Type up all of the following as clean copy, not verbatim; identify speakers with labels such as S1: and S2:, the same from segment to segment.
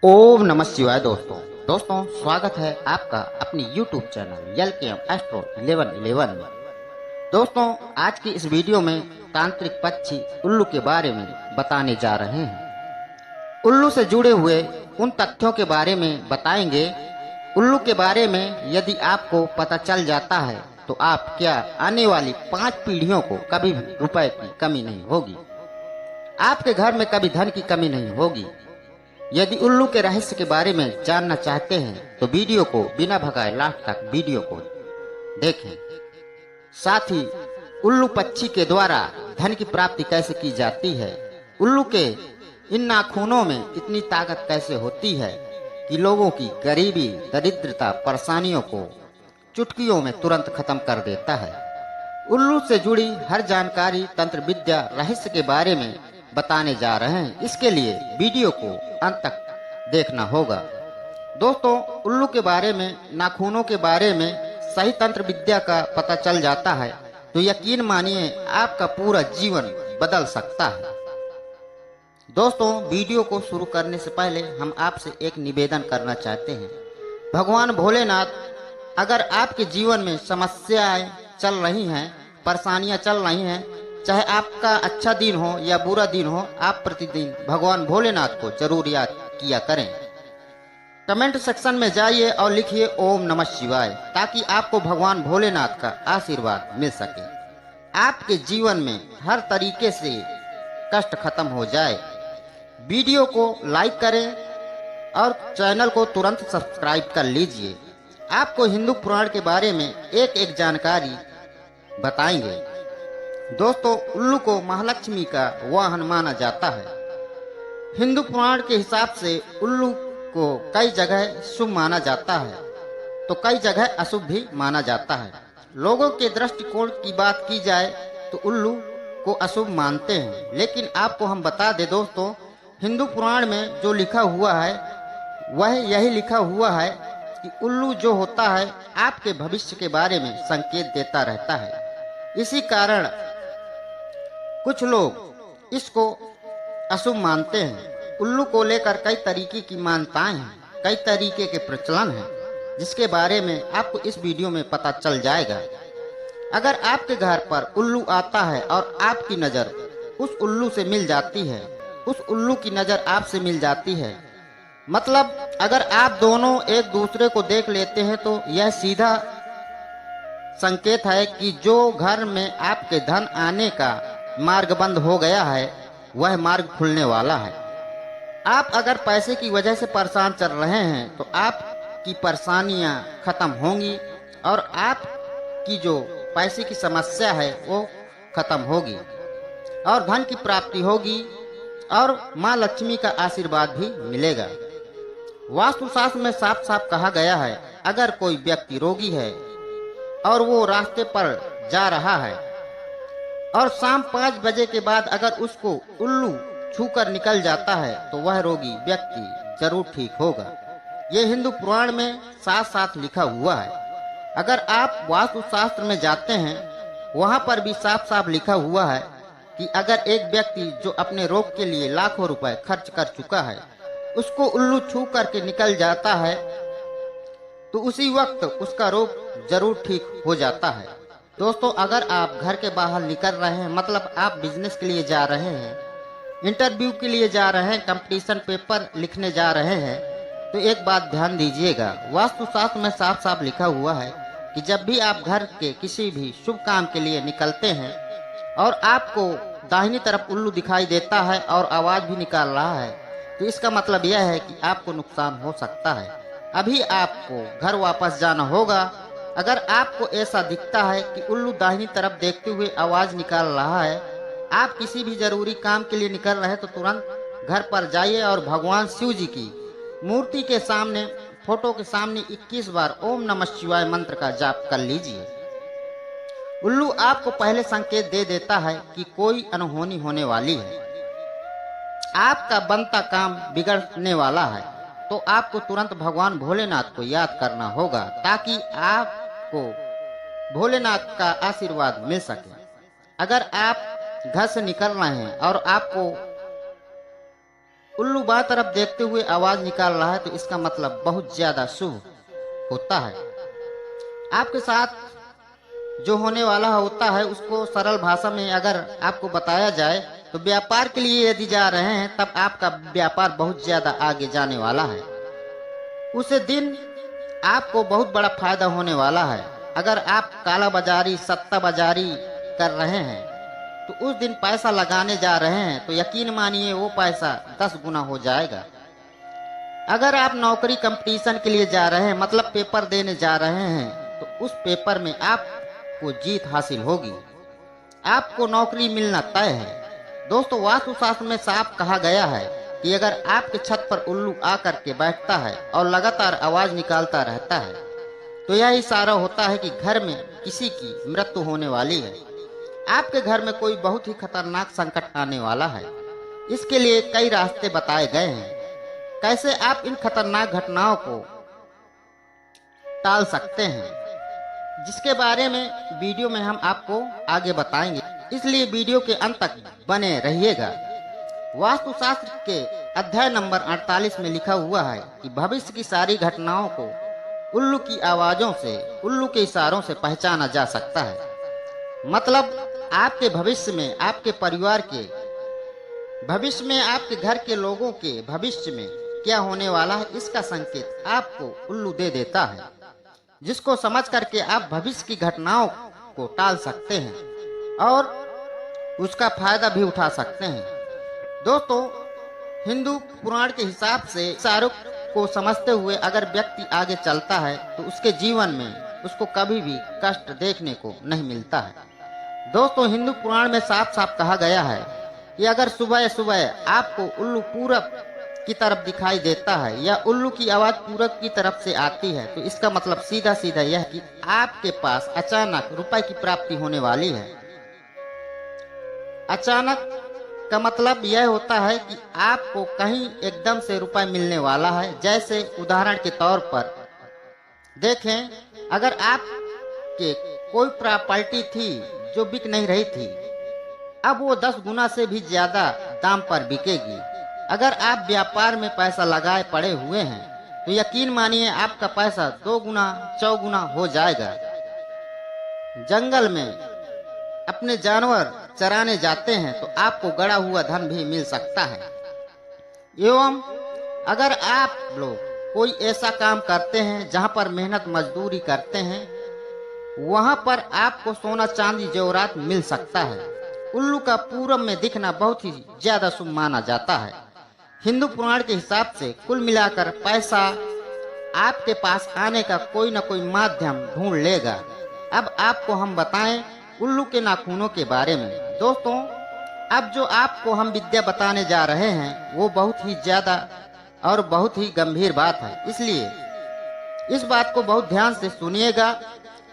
S1: ओम नमः शिवाय दोस्तों स्वागत है आपका अपनी YouTube चैनल LKM एस्ट्रो 1111 में। दोस्तों आज की इस वीडियो में तांत्रिक पक्षी उल्लू के बारे में बताने जा रहे हैं। उल्लू से जुड़े हुए उन तथ्यों के बारे में बताएंगे। उल्लू के बारे में यदि आपको पता चल जाता है तो आप क्या आने वाली 5 पीढ़ियों को कभी भी रुपए की कमी नहीं होगी। आपके घर में कभी धन की कमी नहीं होगी। यदि उल्लू के रहस्य के बारे में जानना चाहते हैं तो वीडियो को बिना भगाए लास्ट तक वीडियो को देखें। साथ ही उल्लू पक्षी के द्वारा धन की प्राप्ति कैसे की जाती है, उल्लू के इन नाखूनों में इतनी ताकत कैसे होती है कि लोगों की गरीबी, दरिद्रता, परेशानियों को चुटकियों में तुरंत खत्म कर देता है। उल्लू से जुड़ी हर जानकारी, तंत्र विद्या, रहस्य के बारे में बताने जा रहे हैं। इसके लिए वीडियो को अंत तक देखना होगा। दोस्तों उल्लू के बारे में, नाखूनों के बारे में सही तंत्र विद्या का पता चल जाता है तो यकीन मानिए आपका पूरा जीवन बदल सकता है। दोस्तों वीडियो को शुरू करने से पहले हम आपसे एक निवेदन करना चाहते हैं। भगवान भोलेनाथ अगर आपके जीवन में समस्याएं चल रही हैं, परेशानियां चल रही हैं, चाहे आपका अच्छा दिन हो या बुरा दिन हो, आप प्रतिदिन भगवान भोलेनाथ को जरूर याद किया करें। कमेंट सेक्शन में जाइए और लिखिए ओम नमः शिवाय, ताकि आपको भगवान भोलेनाथ का आशीर्वाद मिल सके, आपके जीवन में हर तरीके से कष्ट खत्म हो जाए। वीडियो को लाइक करें और चैनल को तुरंत सब्सक्राइब कर लीजिए। आपको हिंदू पुराण के बारे में एक एक जानकारी बताएंगे। दोस्तों उल्लू को महालक्ष्मी का वाहन माना जाता है। हिंदू पुराण के हिसाब से उल्लू को कई जगह शुभ माना जाता है तो कई जगह अशुभ भी माना जाता है। लोगों के दृष्टिकोण की बात की जाए तो उल्लू को अशुभ मानते हैं, लेकिन आपको हम बता दें दोस्तों, हिंदू पुराण में जो लिखा हुआ है वह यही लिखा हुआ है कि उल्लू जो होता है आपके भविष्य के बारे में संकेत देता रहता है। इसी कारण कुछ लोग इसको अशुभ मानते हैं। उल्लू को लेकर कई तरीके की मान्यताएं हैं, कई तरीके के प्रचलन हैं, जिसके बारे में आपको इस वीडियो में पता चल जाएगा। अगर आपके घर पर उल्लू आता है और आपकी नज़र उस उल्लू से मिल जाती है, उस उल्लू की नज़र आपसे मिल जाती है, मतलब अगर आप दोनों एक दूसरे को देख लेते हैं तो यह सीधा संकेत है कि जो घर में आपके धन आने का मार्ग बंद हो गया है वह मार्ग खुलने वाला है। आप अगर पैसे की वजह से परेशान चल रहे हैं तो आपकी परेशानियां खत्म होंगी और आपकी जो पैसे की समस्या है वो खत्म होगी और धन की प्राप्ति होगी और माँ लक्ष्मी का आशीर्वाद भी मिलेगा। वास्तुशास्त्र में साफ साफ कहा गया है, अगर कोई व्यक्ति रोगी है और वो रास्ते पर जा रहा है और शाम 5 बजे के बाद अगर उसको उल्लू छूकर निकल जाता है तो वह रोगी व्यक्ति जरूर ठीक होगा। ये हिंदू पुराण में साथ साथ लिखा हुआ है। अगर आप वास्तुशास्त्र में जाते हैं वहां पर भी साफ साफ लिखा हुआ है कि अगर एक व्यक्ति जो अपने रोग के लिए लाखों रुपए खर्च कर चुका है उसको उल्लू छू करके निकल जाता है तो उसी वक्त उसका रोग जरूर ठीक हो जाता है। दोस्तों अगर आप घर के बाहर निकल रहे हैं, मतलब आप बिजनेस के लिए जा रहे हैं, इंटरव्यू के लिए जा रहे हैं, कंपटीशन पेपर लिखने जा रहे हैं, तो एक बात ध्यान दीजिएगा। वास्तुशास्त्र में साफ साफ लिखा हुआ है कि जब भी आप घर के किसी भी शुभ काम के लिए निकलते हैं और आपको दाहिनी तरफ उल्लू दिखाई देता है और आवाज भी निकाल रहा है तो इसका मतलब यह है कि आपको नुकसान हो सकता है। अभी आपको घर वापस जाना होगा। अगर आपको ऐसा दिखता है कि उल्लू दाहिनी तरफ देखते हुए आवाज निकाल रहा है, आप किसी भी जरूरी काम के लिए निकल रहे हैं तो तुरंत घर पर जाइए और भगवान शिव जी की मूर्ति के सामने, फोटो के सामने 21 बार ओम नमः शिवाय मंत्र का जाप कर लीजिए। उल्लू आपको पहले संकेत दे देता है कि कोई अनहोनी होने वाली है, आपका बनता काम बिगड़ने वाला है, तो आपको तुरंत भगवान भोलेनाथ को याद करना होगा ताकि आपको भोलेनाथ का आशीर्वाद मिल सके। अगर आप घर से निकल रहे हैं और आपको उल्लू बाएं तरफ देखते हुए आवाज निकाल रहा है तो इसका मतलब बहुत ज्यादा शुभ होता है। आपके साथ जो होने वाला होता है उसको सरल भाषा में अगर आपको बताया जाए तो व्यापार के लिए यदि जा रहे हैं तब आपका व्यापार बहुत ज्यादा आगे जाने वाला है। उस दिन आपको बहुत बड़ा फायदा होने वाला है। अगर आप काला बाजारी सट्टा बाजारी कर रहे हैं तो उस दिन पैसा लगाने जा रहे हैं तो यकीन मानिए वो पैसा 10 गुना हो जाएगा। अगर आप नौकरी कंपटीशन के लिए जा रहे हैं मतलब पेपर देने जा रहे हैं तो उस पेपर में आपको जीत हासिल होगी, आपको नौकरी मिलना तय है। दोस्तों, वास्तुशास्त्र में साफ कहा गया है कि अगर आपके छत पर उल्लू आकर के बैठता है और लगातार आवाज निकालता रहता है तो यह इशारा होता है कि घर में किसी की मृत्यु होने वाली है। आपके घर में कोई बहुत ही खतरनाक संकट आने वाला है। इसके लिए कई रास्ते बताए गए हैं कैसे आप इन खतरनाक घटनाओं को टाल सकते हैं, जिसके बारे में वीडियो में हम आपको आगे बताएंगे, इसलिए वीडियो के अंत तक बने रहिएगा। वास्तुशास्त्र के अध्याय नंबर 48 में लिखा हुआ है कि भविष्य की सारी घटनाओं को उल्लू की आवाजों से, उल्लू के इशारों से पहचाना जा सकता है। मतलब आपके भविष्य में, आपके परिवार के भविष्य में, आपके घर के लोगों के भविष्य में क्या होने वाला है इसका संकेत आपको उल्लू दे देता है, जिसको समझ करके आप भविष्य की घटनाओं को टाल सकते हैं और उसका फायदा भी उठा सकते हैं। दोस्तों, हिंदू पुराण के हिसाब से इशारों को समझते हुए अगर व्यक्ति आगे चलता है तो उसके जीवन में उसको कभी भी कष्ट देखने को नहीं मिलता है। दोस्तों, हिंदू पुराण में साफ साफ कहा गया है कि अगर सुबह सुबह आपको उल्लू पूरब की तरफ दिखाई देता है या उल्लू की आवाज पूरब की तरफ से आती है तो इसका मतलब सीधा सीधा यह कि आपके पास अचानक रुपए की प्राप्ति होने वाली है। अचानक का मतलब यह होता है कि आपको कहीं एकदम से रुपए मिलने वाला है। जैसे उदाहरण के तौर पर देखें, अगर आपके कोई प्रॉपर्टी थी जो बिक नहीं रही थी, अब वो 10 गुना से भी ज्यादा दाम पर बिकेगी। अगर आप व्यापार में पैसा लगाए पड़े हुए हैं तो यकीन मानिए आपका पैसा 2 गुना 4 गुना हो जाएगा। जंगल में अपने जानवर चराने जाते हैं तो आपको गड़ा हुआ धन भी मिल सकता है। एवं अगर आप लोग कोई ऐसा काम करते हैं जहां पर मेहनत मजदूरी करते हैं, वहां पर आपको सोना चांदी जेवरात मिल सकता है। उल्लू का पूरब में दिखना बहुत ही ज्यादा शुभ माना जाता है। हिंदू पुराण के हिसाब से कुल मिलाकर पैसा आपके पास आने का कोई न कोई माध्यम ढूंढ लेगा। अब आपको हम बताएं उल्लू के नाखूनों के बारे में। दोस्तों, अब जो आपको हम विद्या बताने जा रहे हैं वो बहुत ही ज्यादा और बहुत ही गंभीर बात है, इसलिए इस बात को बहुत ध्यान से सुनिएगा।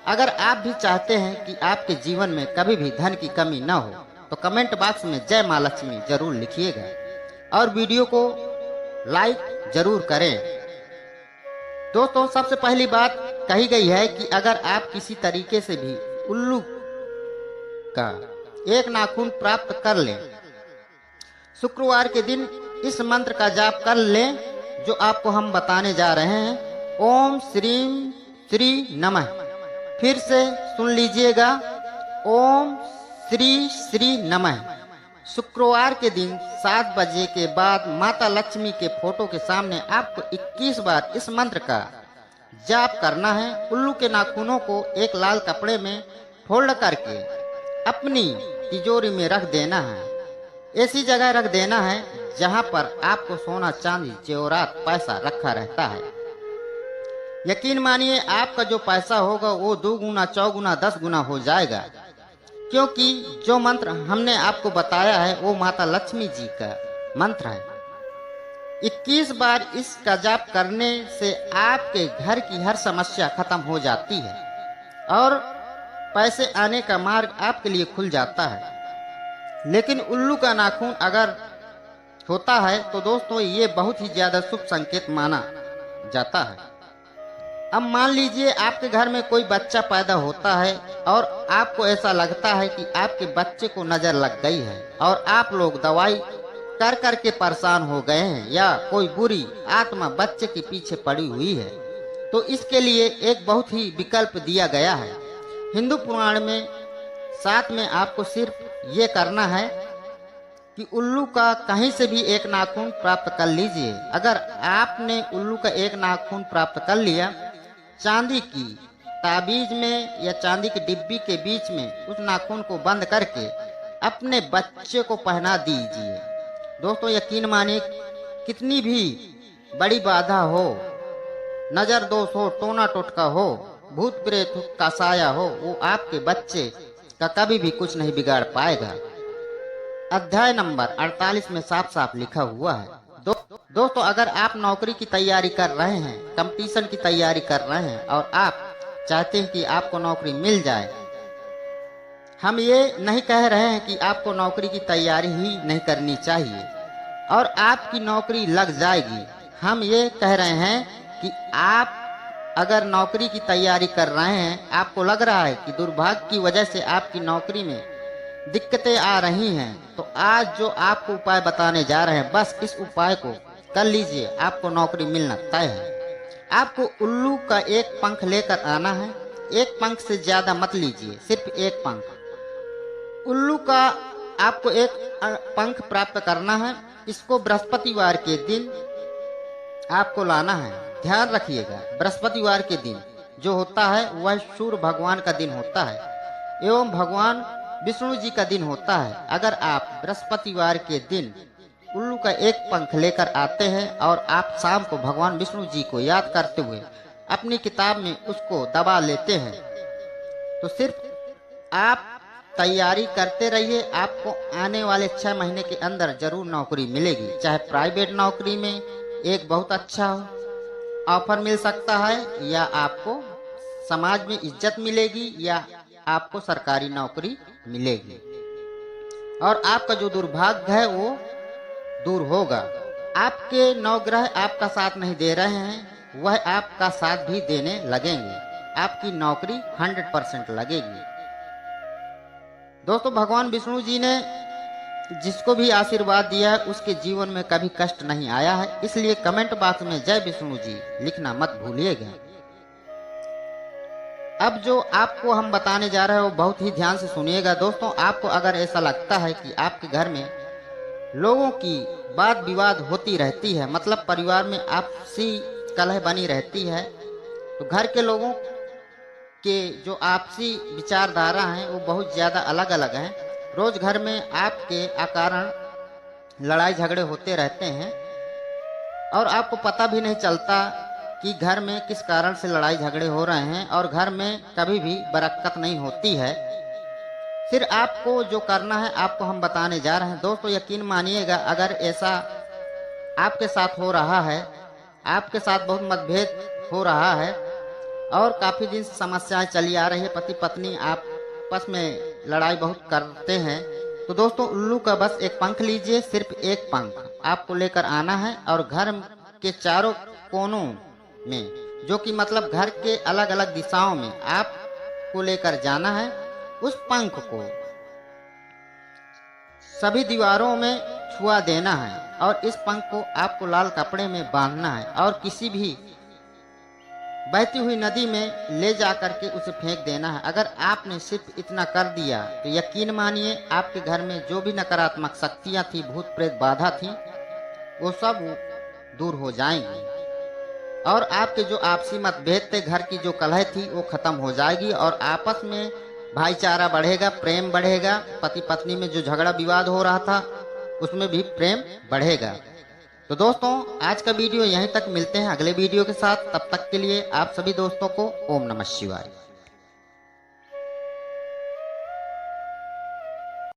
S1: अगर आप भी चाहते हैं कि आपके जीवन में कभी भी धन की कमी न हो तो कमेंट बॉक्स में जय मां लक्ष्मी जरूर लिखिएगा और वीडियो को लाइक जरूर करें। दोस्तों, सबसे पहली बात कही गई है कि अगर आप किसी तरीके से भी उल्लू का एक नाखून प्राप्त कर लें, शुक्रवार के दिन इस मंत्र का जाप कर लें जो आपको हम बताने जा रहे हैं। ओम श्रीम श्री नमः। फिर से सुन लीजिएगा, ओम श्री श्री नमः। शुक्रवार के दिन 7 बजे के बाद माता लक्ष्मी के फोटो के सामने आपको 21 बार इस मंत्र का जाप करना है। उल्लू के नाखूनों को एक लाल कपड़े में फोल्ड करके अपनी तिजोरी में रख देना है। ऐसी जगह रख देना है जहां पर आपको सोना चांदी जेवरात पैसा रखा रहता है। यकीन मानिए आपका जो पैसा होगा वो 2 गुना 4 गुना 10 गुना हो जाएगा, क्योंकि जो मंत्र हमने आपको बताया है वो माता लक्ष्मी जी का मंत्र है। 21 बार इसका जाप करने से आपके घर की हर समस्या खत्म हो जाती है और पैसे आने का मार्ग आपके लिए खुल जाता है। लेकिन उल्लू का नाखून अगर होता है तो दोस्तों ये बहुत ही ज्यादा शुभ संकेत माना जाता है। अब मान लीजिए आपके घर में कोई बच्चा पैदा होता है और आपको ऐसा लगता है कि आपके बच्चे को नजर लग गई है और आप लोग दवाई कर करके परेशान हो गए हैं या कोई बुरी आत्मा बच्चे के पीछे पड़ी हुई है, तो इसके लिए एक बहुत ही विकल्प दिया गया है हिंदू पुराण में। साथ में आपको सिर्फ ये करना है कि उल्लू का कहीं से भी एक नाखून प्राप्त कर लीजिए। अगर आपने उल्लू का एक नाखून प्राप्त कर लिया, चांदी की ताबीज में या चांदी की डिब्बी के बीच में उस नाखून को बंद करके अपने बच्चे को पहना दीजिए। दोस्तों यकीन मानिए, कितनी भी बड़ी बाधा हो, नजर दोष हो, टोना टोटका हो, भूत प्रेत का साया हो, वो आपके बच्चे का कभी भी कुछ नहीं बिगाड़ पाएगा। अध्याय नंबर 48 में साफ साफ लिखा हुआ है। दोस्तों अगर आप नौकरी की तैयारी कर रहे हैं, कंपटीशन की तैयारी कर रहे हैं और आप चाहते हैं कि आपको नौकरी मिल जाए, हम ये नहीं कह रहे हैं कि आपको नौकरी की तैयारी ही नहीं करनी चाहिए और आपकी नौकरी लग जाएगी। हम ये कह रहे हैं कि आप अगर नौकरी की तैयारी कर रहे हैं, आपको लग रहा है कि दुर्भाग्य की वजह से आपकी नौकरी में दिक्कतें आ रही हैं, तो आज जो आपको उपाय बताने जा रहे हैं, बस इस उपाय को कर लीजिए, आपको नौकरी मिलना तय है। आपको उल्लू का एक पंख लेकर आना है। एक पंख से ज्यादा मत लीजिए, सिर्फ एक पंख। उल्लू का आपको एक पंख प्राप्त करना है। इसको बृहस्पतिवार के दिन आपको लाना है। ध्यान रखिएगा, बृहस्पतिवार के दिन जो होता है वह सूर्य भगवान का दिन होता है एवं भगवान विष्णु जी का दिन होता है। अगर आप बृहस्पतिवार के दिन उल्लू का एक पंख लेकर आते हैं और आप शाम को भगवान विष्णु जी को याद करते हुए अपनी किताब में उसको दबा लेते हैं, तो सिर्फ आप तैयारी करते रहिए। आपको आने वाले 6 महीने के अंदर जरूर नौकरी मिलेगी। चाहे प्राइवेट नौकरी में एक बहुत अच्छा ऑफर मिल सकता है, या आपको समाज में इज्जत मिलेगी, या आपको सरकारी नौकरी मिलेगी और आपका जो दुर्भाग्य है वो दूर होगा। आपके नवग्रह आपका साथ नहीं दे रहे हैं, वह आपका साथ भी देने लगेंगे। आपकी नौकरी 100% लगेगी। दोस्तों भगवान विष्णु जी ने जिसको भी आशीर्वाद दिया है उसके जीवन में कभी कष्ट नहीं आया है, इसलिए कमेंट बॉक्स में जय विष्णु जी लिखना मत भूलिएगा। अब जो आपको हम बताने जा रहे हैं वो बहुत ही ध्यान से सुनिएगा। दोस्तों आपको अगर ऐसा लगता है कि आपके घर में लोगों की वाद विवाद होती रहती है, मतलब परिवार में आपसी कलह बनी रहती है, तो घर के लोगों के जो आपसी विचारधारा हैं वो बहुत ज़्यादा अलग अलग हैं। रोज घर में आपके कारण लड़ाई झगड़े होते रहते हैं और आपको पता भी नहीं चलता कि घर में किस कारण से लड़ाई झगड़े हो रहे हैं और घर में कभी भी बरकत नहीं होती है। फिर आपको जो करना है आपको हम बताने जा रहे हैं। दोस्तों यकीन मानिएगा, अगर ऐसा आपके साथ हो रहा है, आपके साथ बहुत मतभेद हो रहा है और काफ़ी दिन से समस्याएं चली आ रही है, पति पत्नी आपस में लड़ाई बहुत करते हैं, तो दोस्तों उल्लू का बस एक पंख लीजिए। सिर्फ एक पंख आपको लेकर आना है और घर के चारों कोनों में, जो कि मतलब घर के अलग अलग दिशाओं में आपको लेकर जाना है। उस पंख को सभी दीवारों में छुआ देना है और इस पंख को आपको लाल कपड़े में बांधना है और किसी भी बहती हुई नदी में ले जा करके उसे फेंक देना है। अगर आपने सिर्फ इतना कर दिया तो यकीन मानिए आपके घर में जो भी नकारात्मक शक्तियां थी, भूत प्रेत बाधा थी, वो सब दूर हो जाएंगी और आपके जो आपसी मतभेद थे, घर की जो कलह थी, वो खत्म हो जाएगी और आपस में भाईचारा बढ़ेगा, प्रेम बढ़ेगा। पति पत्नी में जो झगड़ा विवाद हो रहा था उसमें भी प्रेम बढ़ेगा। तो दोस्तों आज का वीडियो यहीं तक, मिलते हैं अगले वीडियो के साथ। तब तक के लिए आप सभी दोस्तों को ओम नमः शिवाय।